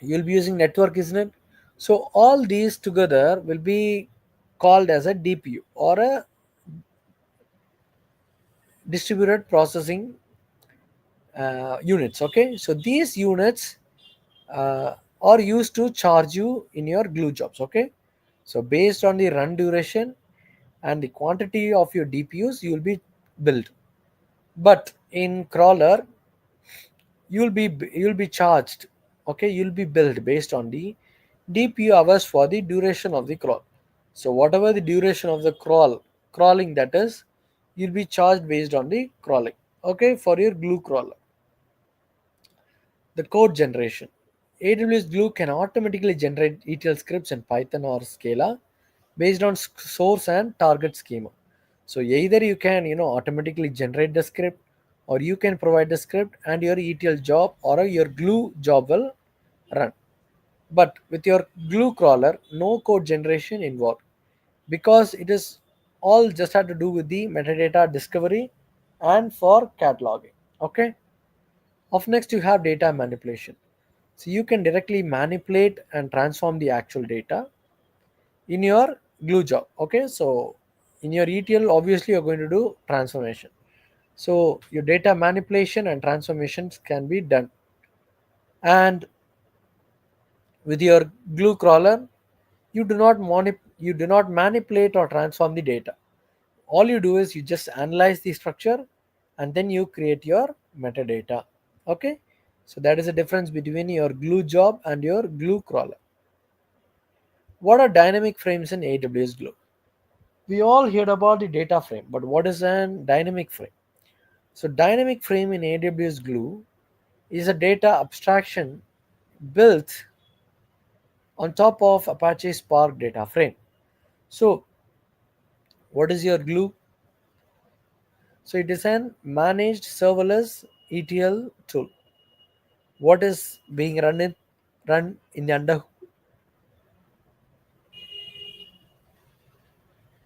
S1: you'll be using network, isn't it? So all these together will be called as a DPU or a distributed processing units. Okay, so these units are used to charge you in your glue jobs. Okay, so based on the run duration and the quantity of your DPUs, you will be billed. But in crawler, you'll be charged. Okay, you'll be billed based on the DPU hours for the duration of the crawl. So whatever the duration of the crawling that is, you'll be charged based on the crawling. Okay, for your glue crawler. The code generation. AWS Glue can automatically generate ETL scripts in Python or Scala based on source and target schema. So either you can automatically generate the script, or you can provide the script and your ETL job or your Glue job will run. But with your Glue crawler, no code generation involved because it is all just had to do with the metadata discovery and for cataloging. Okay. Of next you have data manipulation. So you can directly manipulate and transform the actual data in your glue job. Okay, so in your ETL, obviously you're going to do transformation. So your data manipulation and transformations can be done. And with your glue crawler, you do not manipulate or transform the data. All you do is you just analyze the structure and then you create your metadata. Okay, so that is the difference between your glue job and your glue crawler. What are dynamic frames in AWS Glue? We all heard about the data frame, but what is a dynamic frame? So, dynamic frame in AWS Glue is a data abstraction built on top of Apache Spark data frame. So, what is your Glue? So, it is an managed serverless ETL tool. What is being run in the under?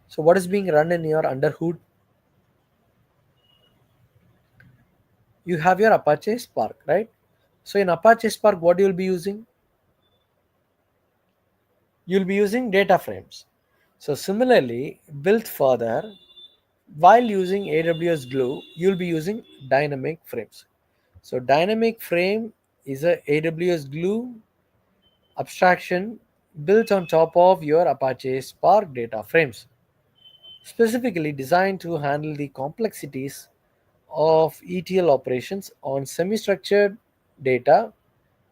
S1: So, what is being run in your under hood? You have your Apache Spark, right? So, in Apache Spark, what you'll be using? You'll be using data frames. So, similarly, built further, while using AWS Glue, you'll be using dynamic frames. So, dynamic frame is a AWS Glue abstraction built on top of your Apache Spark data frames, specifically designed to handle the complexities of ETL operations on semi-structured data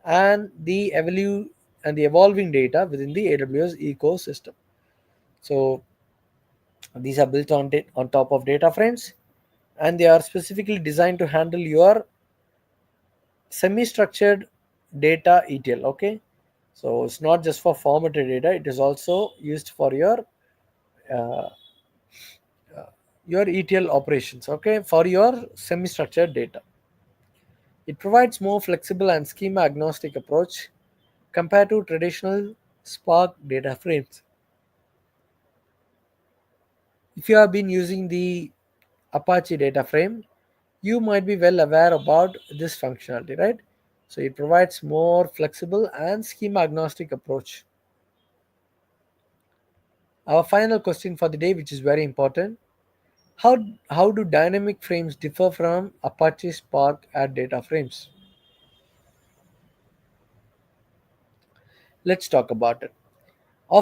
S1: and the evolving data within the AWS ecosystem. So these are built on top of data frames, and they are specifically designed to handle your semi-structured data ETL. Okay, so it's not just for formatted data; it is also used for uh, your ETL operations. Okay, for your semi-structured data, it provides more flexible and schema agnostic approach compared to traditional Spark data frames. If you have been using the Apache data frame, you might be well aware about this functionality, right? So it provides more flexible and schema agnostic approach. Our final question for the day, which is very important: how how do dynamic frames differ from Apache Spark at data frames? Let's talk about it.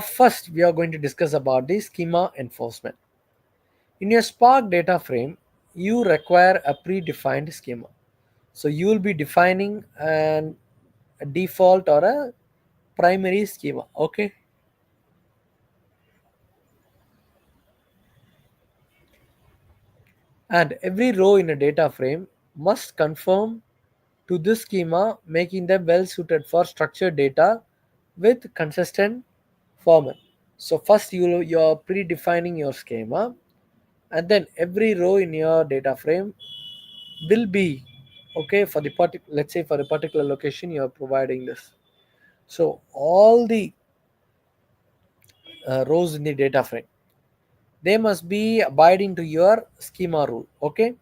S1: First, we are going to discuss about the schema enforcement. In your Spark data frame, you require a predefined schema. So you will be defining a default or a primary schema. Okay, and every row in a data frame must conform to this schema, making them well suited for structured data with consistent format. So first you're predefining your schema, and then every row in your data frame will be okay for the let's say for a particular location you are providing this. So all the rows in the data frame, they must be abiding to your schema rule. Okay,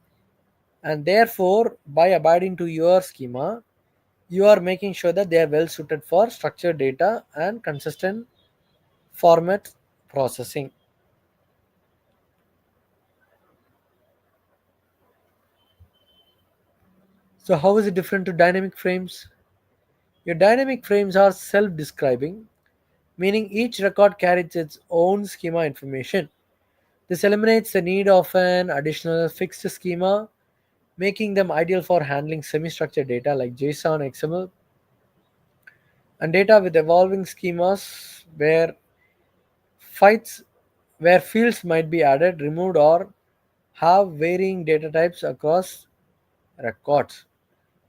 S1: and therefore by abiding to your schema, you are making sure that they are well suited for structured data and consistent format processing. So how is it different to dynamic frames? Your dynamic frames are self-describing, meaning each record carries its own schema information. This eliminates the need of an additional fixed schema, making them ideal for handling semi-structured data like JSON, XML, and data with evolving schemas fights where fields might be added, removed, or have varying data types across records.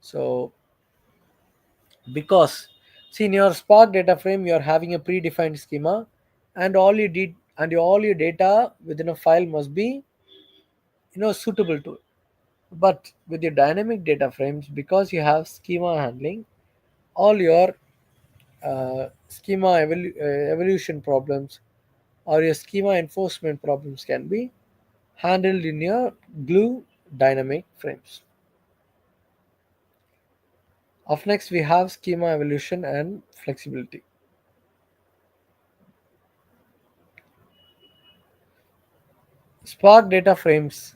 S1: So, because see in your Spark data frame, you are having a predefined schema, and all your data within a file must be suitable to it. But with your dynamic data frames, because you have schema handling, all your evolution problems or your schema enforcement problems can be handled in your Glue dynamic frames. Up next, we have schema evolution and flexibility. Spark data frames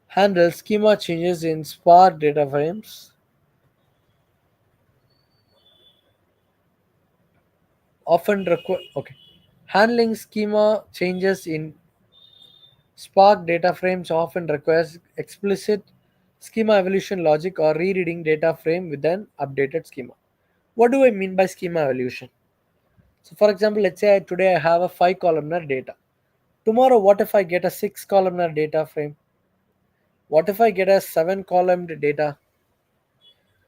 S1: handle schema changes in Spark data frames often require okay. Handling schema changes in Spark data frames often requires explicit schema evolution logic or rereading data frame with an updated schema. What do I mean by schema evolution? So, for example, let's say today I have a 5 columnar data. Tomorrow, what if I get a 6 columnar data frame? What if I get a 7 column data?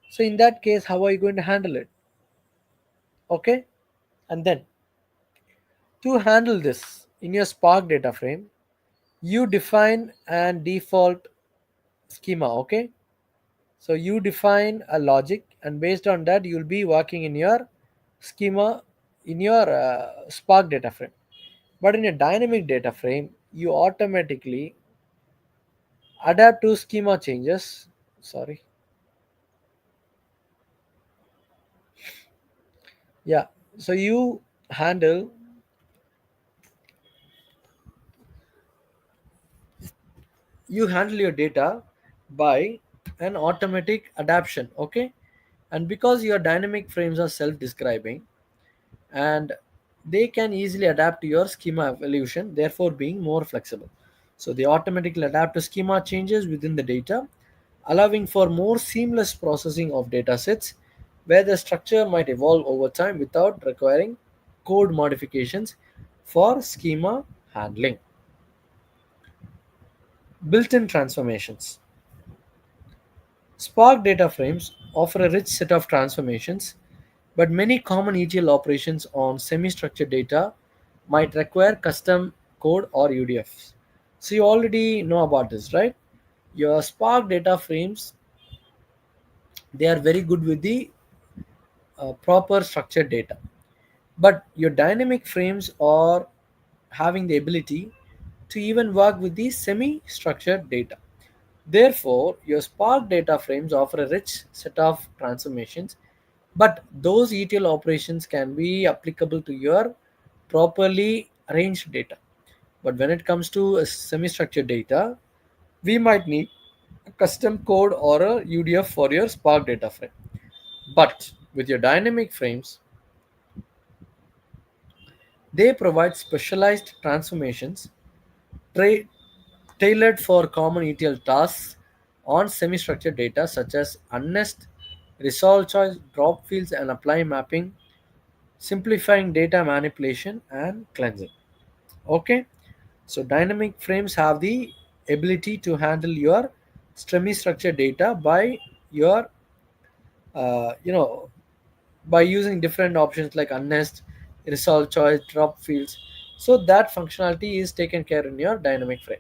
S1: So in that case, how are you going to handle it? Okay. And then to handle this in your Spark data frame, you define an default schema. Okay. So you define a logic, and based on that, you'll be working in your schema in your Spark data frame. But in a dynamic data frame, you automatically adapt to schema changes. Sorry. Yeah. So handle you handle your data by an automatic adaptation. Okay. And because your dynamic frames are self-describing, and they can easily adapt to your schema evolution, therefore being more flexible. So they automatically adapt to schema changes within the data, allowing for more seamless processing of data sets where the structure might evolve over time without requiring code modifications for schema handling. Built-in transformations. Spark data frames offer a rich set of transformations, but many common ETL operations on semi structured data might require custom code or UDFs. So, you already know about this, right? Your Spark data frames, they are very good with the proper structured data, but your dynamic frames are having the ability to even work with the semi structured data. Therefore, your Spark data frames offer a rich set of transformations, but those ETL operations can be applicable to your properly arranged data. But when it comes to a semi-structured data, we might need a custom code or a UDF for your Spark data frame. But with your dynamic frames, they provide specialized transformations tra- tailored for common ETL tasks on semi-structured data such as unnest, resolve choice, drop fields, and apply mapping, simplifying data manipulation and cleansing. Okay, so dynamic frames have the ability to handle your semi-structured data by your, you know, by using different options like unnest, resolve choice, drop fields. So that functionality is taken care in your dynamic frame.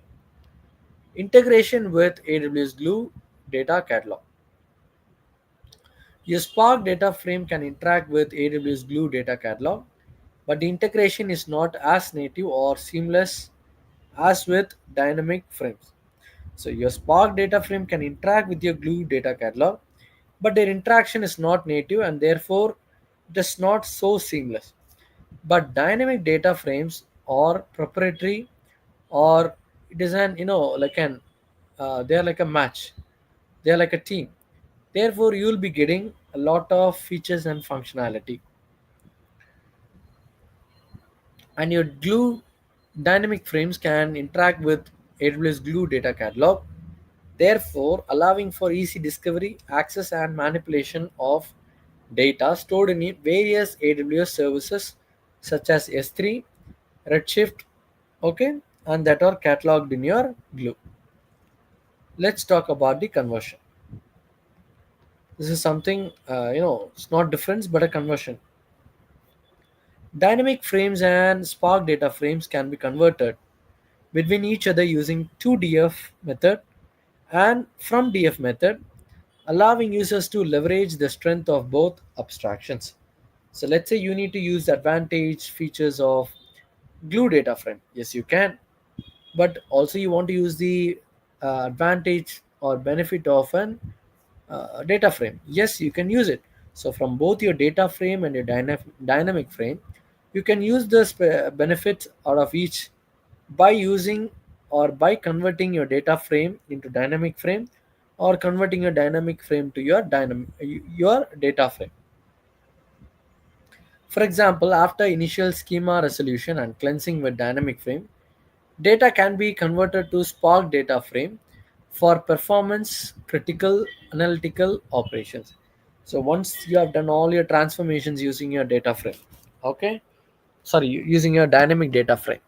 S1: Integration with AWS Glue data catalog. Your Spark data frame can interact with AWS Glue data catalog, but the integration is not as native or seamless as with dynamic frames. So your Spark data frame can interact with your Glue data catalog, but their interaction is not native and therefore it is not so seamless. But dynamic data frames are proprietary, or it is an like an they are like a match, they are like a team. Therefore you will be getting a lot of features and functionality. And your glue dynamic frames can interact with AWS Glue data catalog, therefore allowing for easy discovery, access, and manipulation of data stored in various AWS services such as S3, Redshift, okay, and that are cataloged in your Glue. Let's talk about the conversion. This is something, it's not difference but a conversion. Dynamic frames and Spark data frames can be converted between each other using 2DF method and from DF method, allowing users to leverage the strength of both abstractions. So let's say you need to use the advantage features of Glue data frame. Yes, you can, but also you want to use the advantage or benefit of an data frame. Yes, you can use it. So from both your data frame and your dynamic frame, you can use the benefits out of each by using or by converting your data frame into dynamic frame, or converting your dynamic frame to your data frame. For example, after initial schema resolution and cleansing with dynamic frame, data can be converted to Spark data frame for performance critical analytical operations. So once you have done all your transformations using your data frame, okay, sorry, using your dynamic data frame,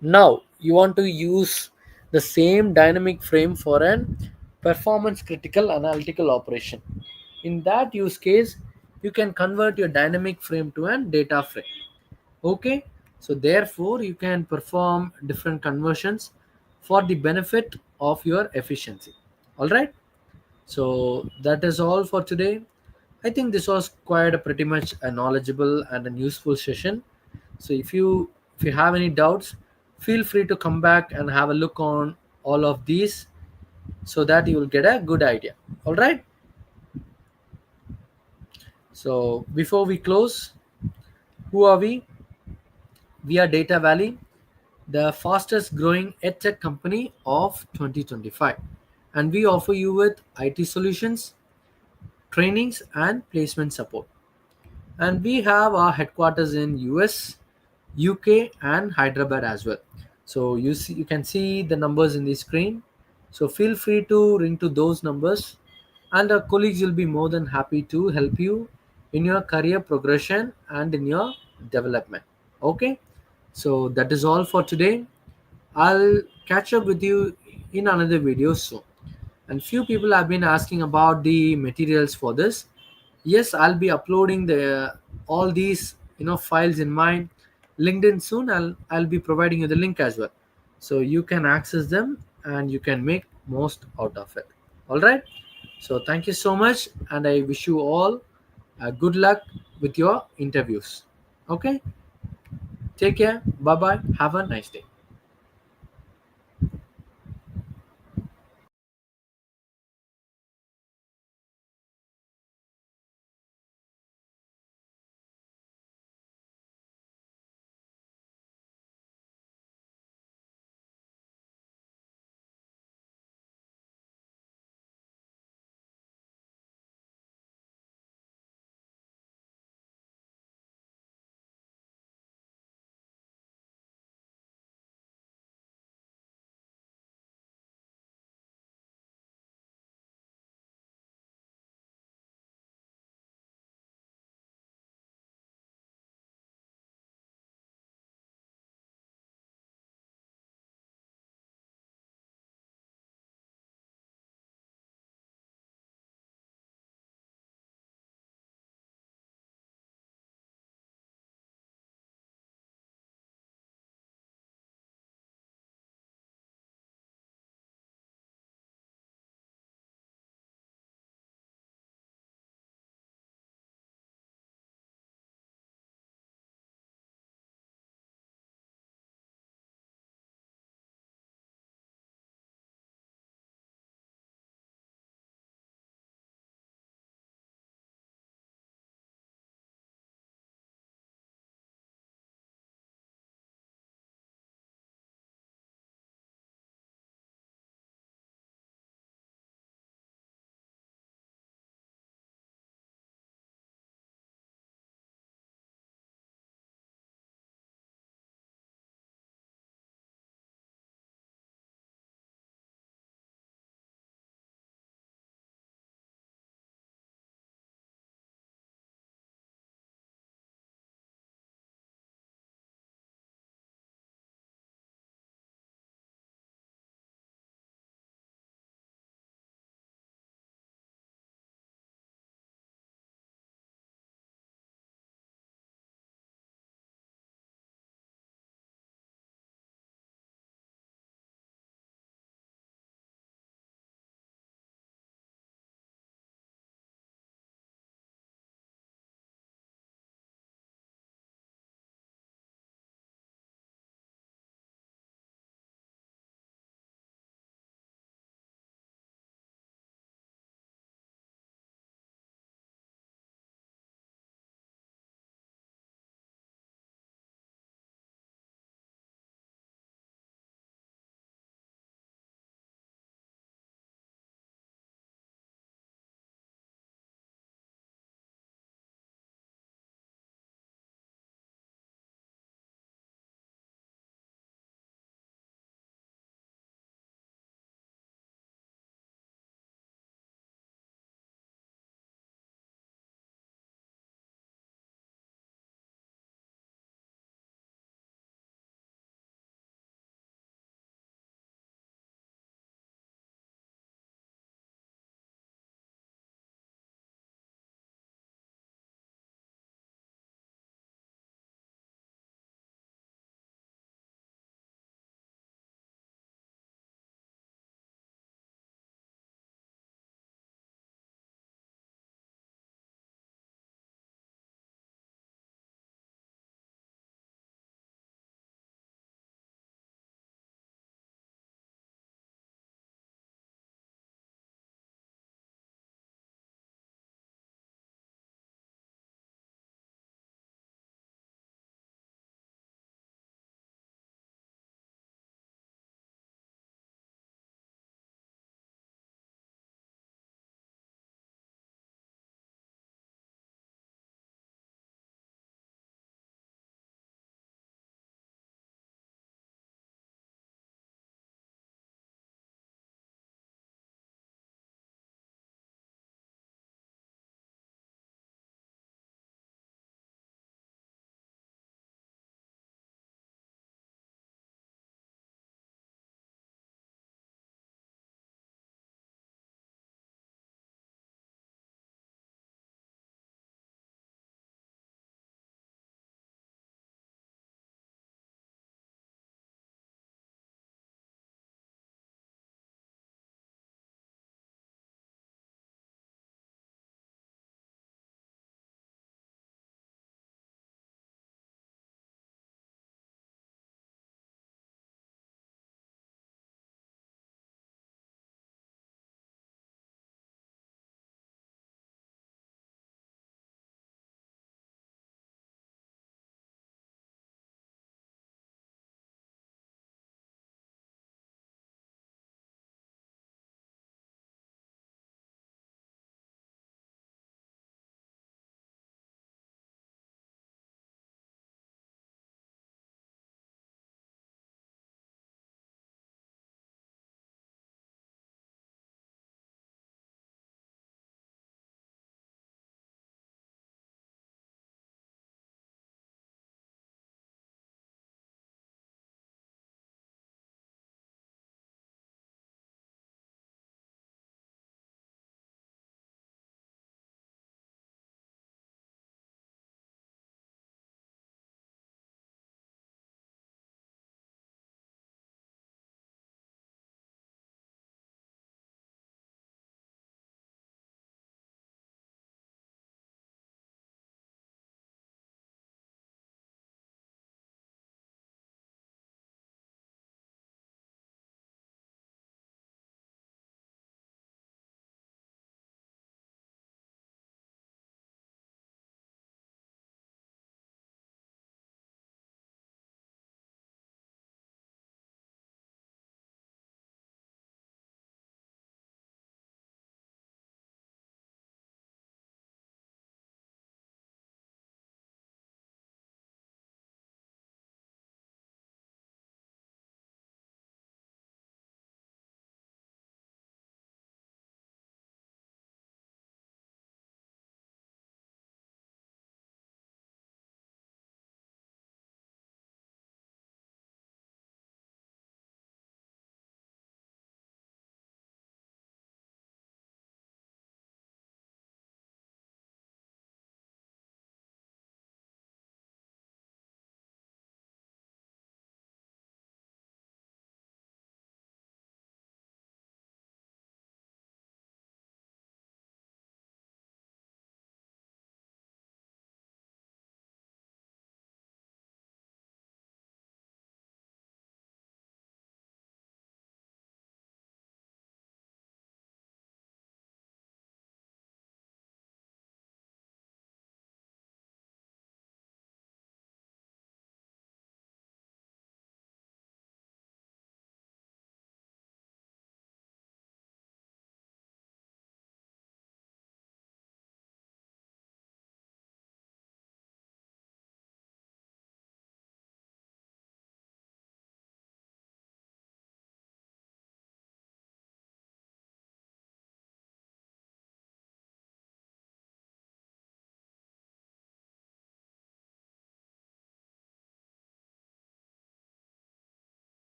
S1: now you want to use the same dynamic frame for an performance critical analytical operation. In that use case, you can convert your dynamic frame to an data frame. Okay, so therefore you can perform different conversions for the benefit of your efficiency. All right, so that is all for today. I think this was quite a pretty much a knowledgeable and a useful session. So if you have any doubts, feel free to come back and have a look on all of these so that you will get a good idea. All right. So before we close, who are we? We are Data Valley, the fastest growing edtech company of 2025, and we offer you with IT solutions, trainings, and placement support. And we have our headquarters in US, UK, and Hyderabad as well. So you can see the numbers in the screen. So feel free to ring to those numbers, and our colleagues will be more than happy to help you in your career progression and in your development. Okay, so that is all for today. I'll catch up with you in another video soon. And few people have been asking about the materials for this. Yes, I'll be uploading the all these files in my LinkedIn soon. I'll be providing you the link as well, so you can access them and you can make most out of it. All right, so thank you so much, and I wish you all good luck with your interviews. Okay, take care, bye bye, have a nice day.